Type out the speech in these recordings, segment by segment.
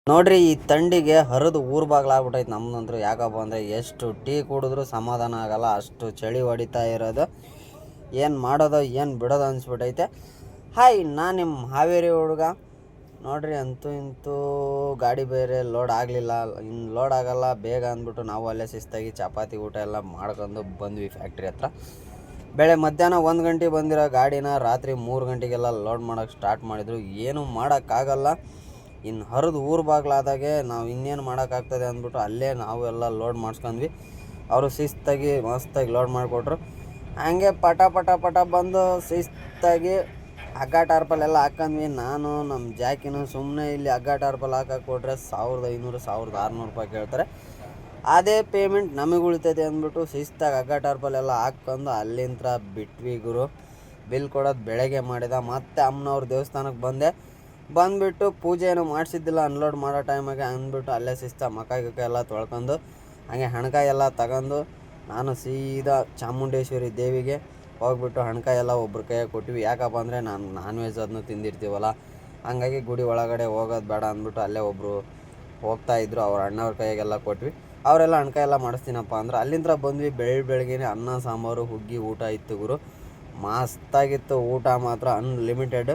ನೋಡ್ರಿ, ಈ ತಂಡಿಗೆ ಹರಿದು ಊರು ಬಾಗ್ಲಾಗ್ಬಿಟ್ಟೈತೆ ನಮ್ದಂತೂ. ಯಾಕಪ್ಪ ಅಂದರೆ ಎಷ್ಟು ಟೀ ಕುಡಿದ್ರೂ ಸಮಾಧಾನ ಆಗಲ್ಲ, ಅಷ್ಟು ಚಳಿ ಹೊಡಿತಾ ಇರೋದು. ಏನು ಮಾಡೋದು ಏನು ಬಿಡೋದು ಅನಿಸ್ಬಿಟ್ಟೈತೆ. ಹಾಯ್, ನಾನು ನಿಮ್ಮ ಹಾವೇರಿ ಹುಡುಗ. ನೋಡ್ರಿ, ಅಂತೂ ಇಂತೂ ಗಾಡಿ ಬೇರೆ ಲೋಡ್ ಆಗಲಿಲ್ಲ. ಇನ್ನು ಲೋಡ್ ಆಗಲ್ಲ ಬೇಗ ಅಂದ್ಬಿಟ್ಟು ನಾವು ಅಲ್ಲೇ ಶಿಸ್ತಾಗಿ ಚಪಾತಿ ಊಟ ಎಲ್ಲ ಮಾಡ್ಕೊಂಡು ಬಂದ್ವಿ ಫ್ಯಾಕ್ಟ್ರಿ ಹತ್ರ. ಮಧ್ಯಾಹ್ನ 1 ಗಂಟೆಗೆ ಬಂದಿರೋ ಗಾಡಿನ ರಾತ್ರಿ 3 ಗಂಟೆಗೆಲ್ಲ ಲೋಡ್ ಮಾಡೋಕ್ಕೆ ಸ್ಟಾರ್ಟ್ ಮಾಡಿದ್ರು. ಏನೂ ಮಾಡೋಕ್ಕಾಗಲ್ಲ. ಇನ್ನು ಹರಿದು ಊರು ಬಾಗ್ಲಾದಾಗೆ ನಾವು ಇನ್ನೇನು ಮಾಡೋಕ್ಕಾಗ್ತದೆ ಅಂದ್ಬಿಟ್ಟು ಅಲ್ಲೇ ನಾವು ಎಲ್ಲ ಲೋಡ್ ಮಾಡಿಸ್ಕೊಂಡ್ವಿ. ಅವರು ಶಿಸ್ತಾಗಿ ಮಸ್ತಾಗಿ ಲೋಡ್ ಮಾಡಿಕೊಟ್ರು. ಹಂಗೆ ಪಟ ಬಂದು ಶಿಸ್ತಾಗಿ ಹಗ್ಗ ಟಾರ್ಪಲ್ ಎಲ್ಲ ಹಾಕ್ಕೊಂಡ್ವಿ. ನಾನು ನಮ್ಮ ಜಾಕಿನೂ ಸುಮ್ಮನೆ ಇಲ್ಲಿ ಹಗ್ಗ ಟಾರ್ಪಲ್ ಹಾಕಕ್ಕೆ ಕೊಟ್ಟರೆ 1500 1600 ರೂಪಾಯಿ ಕೇಳ್ತಾರೆ. ಅದೇ ಪೇಮೆಂಟ್ ನಮಗೆ ಉಳಿತೈತೆ ಅಂದ್ಬಿಟ್ಟು ಶಿಸ್ತಾಗಿ ಹಗ್ಗ ಟಾರ್ಪಲ್ ಎಲ್ಲ ಹಾಕ್ಕೊಂಡು ಅಲ್ಲಿಂದ ಬಿಟ್ವಿ ಗುರು. ಬಿಲ್ ಕೊಡೋದು ಬೆಳಗ್ಗೆ ಮಾಡಿದ. ಮತ್ತೆ ಅಮ್ಮನವ್ರ ದೇವಸ್ಥಾನಕ್ಕೆ ಬಂದುಬಿಟ್ಟು ಪೂಜೆ ಏನೂ ಮಾಡಿಸಿದ್ದಿಲ್ಲ ಅನ್ಲೋಡ್ ಮಾಡೋ ಟೈಮಾಗೆ ಅಂದ್ಬಿಟ್ಟು ಅಲ್ಲೇ ಶಿಸ್ತ ಮಕ್ಕ ಎಲ್ಲ ತೊಳ್ಕೊಂಡು ಹಾಗೆ ಹಣ್ಕಾಯಿ ಎಲ್ಲ ತಗೊಂಡು ನಾನು ಸೀದಾ ಚಾಮುಂಡೇಶ್ವರಿ ದೇವಿಗೆ ಹೋಗ್ಬಿಟ್ಟು ಹಣ್ಕಾಯಿ ಎಲ್ಲ ಒಬ್ರ ಕೈಯಾಗ ಕೊಟ್ವಿ. ಯಾಕಪ್ಪ ಅಂದರೆ ನಾನು ನಾನ್ ವೆಜ್ ಅದನ್ನು ತಿಂದಿರ್ತೀವಲ್ಲ, ಹಂಗಾಗಿ ಗುಡಿ ಒಳಗಡೆ ಹೋಗೋದು ಬೇಡ ಅಂದ್ಬಿಟ್ಟು ಅಲ್ಲೇ ಒಬ್ಬರು ಹೋಗ್ತಾಯಿದ್ರು, ಅವ್ರ ಅಣ್ಣವ್ರ ಕೈಯಾಗೆಲ್ಲ ಕೊಟ್ವಿ. ಅವರೆಲ್ಲ ಹಣ್ಕಾಯಿ ಎಲ್ಲ ಮಾಡಿಸ್ತೀನಪ್ಪ ಅಂದ್ರೆ ಅಲ್ಲಿಂದ ಬಂದ್ವಿ. ಬೆಳಗ್ಗೆನೇ ಅನ್ನ ಸಾಂಬಾರು ಹುಗ್ಗಿ ಊಟ ಇತ್ತು ಗುರು. ಮಸ್ತಾಗಿತ್ತು ಊಟ ಮಾತ್ರ, ಅನ್ಲಿಮಿಟೆಡ್.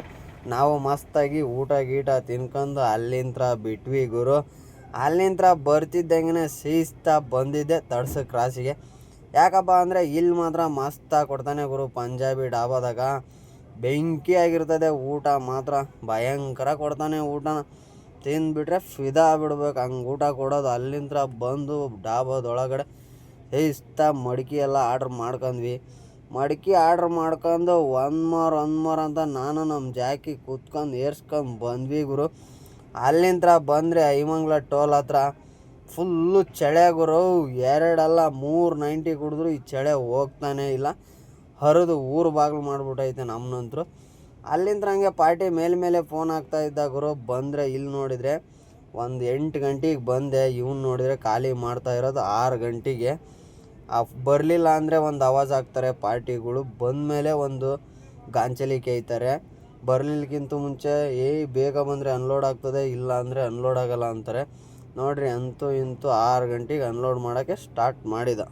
ನಾವು ಮಸ್ತಾಗಿ ಊಟ ಗೀಟ ತಿನ್ಕೊಂಡು ಅಲ್ಲಿಂದ ಬಿಟ್ವಿ ಗುರು. ಅಲ್ಲಿಂದ ಬರ್ತಿದ್ದಂಗೆ ಶಿಸ್ತಾ ಬಂದಿದ್ದೆ ತಡ್ಸ ಕ್ರಾಸಿಗೆ. ಯಾಕಪ್ಪ ಅಂದರೆ ಇಲ್ಲಿ ಮಾತ್ರ ಮಸ್ತಾಗಿ ಕೊಡ್ತಾನೆ ಗುರು. ಪಂಜಾಬಿ ಡಾಬಾದಾಗ ಬೆಂಕಿ ಆಗಿರ್ತದೆ ಊಟ ಮಾತ್ರ, ಭಯಂಕರ ಕೊಡ್ತಾನೆ. ಊಟನ ತಿಂದುಬಿಟ್ರೆ ಫಿದಾ ಬಿಡ್ಬೇಕು, ಹಂಗೆ ಊಟ ಕೊಡೋದು. ಅಲ್ಲಿಂದ ಬಂದು ಡಾಬಾದೊಳಗಡೆ ಶಿಸ್ತಾ ಮಡಿಕೆ ಎಲ್ಲ ಆರ್ಡ್ರ್ ಮಾಡ್ಕೊಂಡ್ವಿ. ಮಡಿಕೆ ಆರ್ಡ್ರ್ ಮಾಡ್ಕೊಂಡು ಒನ್ ಮೋರ್ ಅಂತ ನಾನು ನಮ್ಮ ಜಾಕಿ ಕೂತ್ಕೊಂಡು ಏರ್ಸ್ಕೊಂಡು ಬಂದ್ವಿ ಗುರು. ಅಲ್ಲಿಂದ ಬಂದರೆ ಐಮಂಗ್ಲ ಟೋಲ್ ಹತ್ರ ಫುಲ್ಲು ಚಳೆ ಗುರು. 2 ಅಲ್ಲ 3 90 ಕುಡಿದ್ರು ಈ ಚಳೆ ಹೋಗ್ತಾನೆ ಇಲ್ಲ. ಹರಿದು ಊರು ಬಾಗಿಲು ಮಾಡಿಬಿಟ್ಟೈತೆ ನಮ್ಮನಂತರೂ. ಅಲ್ಲಿಂದ ಹಂಗೆ ಪಾರ್ಟಿ ಮೇಲೆ ಫೋನ್ ಆಗ್ತಾಯಿದ್ದ ಗುರು. ಬಂದರೆ ಇಲ್ಲಿ ನೋಡಿದರೆ ಒಂದು 8 ಗಂಟೆಗೆ ಬಂದೆ. ಇವ್ನು ನೋಡಿದರೆ ಖಾಲಿ ಮಾಡ್ತಾ ಇರೋದು 6 ಗಂಟೆಗೆ. ಬರಲಿಲ್ಲ ಅಂದರೆ ಒಂದು ಆವಾಜ್ ಹಾಕ್ತಾರೆ ಪಾರ್ಟಿಗಳು, ಬಂದಮೇಲೆ ಒಂದು ಗಾಂಚಲಿ ಕೇಯ್ತಾರೆ. ಬರಲಿಲ್ಲಕ್ಕಿಂತ ಮುಂಚೆ ಬೇಗ ಬಂದರೆ ಅನ್ಲೋಡ್ ಆಗ್ತದೆ, ಇಲ್ಲ ಅಂದರೆ ಅನ್ಲೋಡ್ ಆಗಲ್ಲ ಅಂತಾರೆ. ನೋಡಿರಿ, ಅಂತೂ ಇಂತೂ 6 ಗಂಟೆಗೆ ಅನ್ಲೋಡ್ ಮಾಡೋಕ್ಕೆ ಸ್ಟಾರ್ಟ್ ಮಾಡಿದ.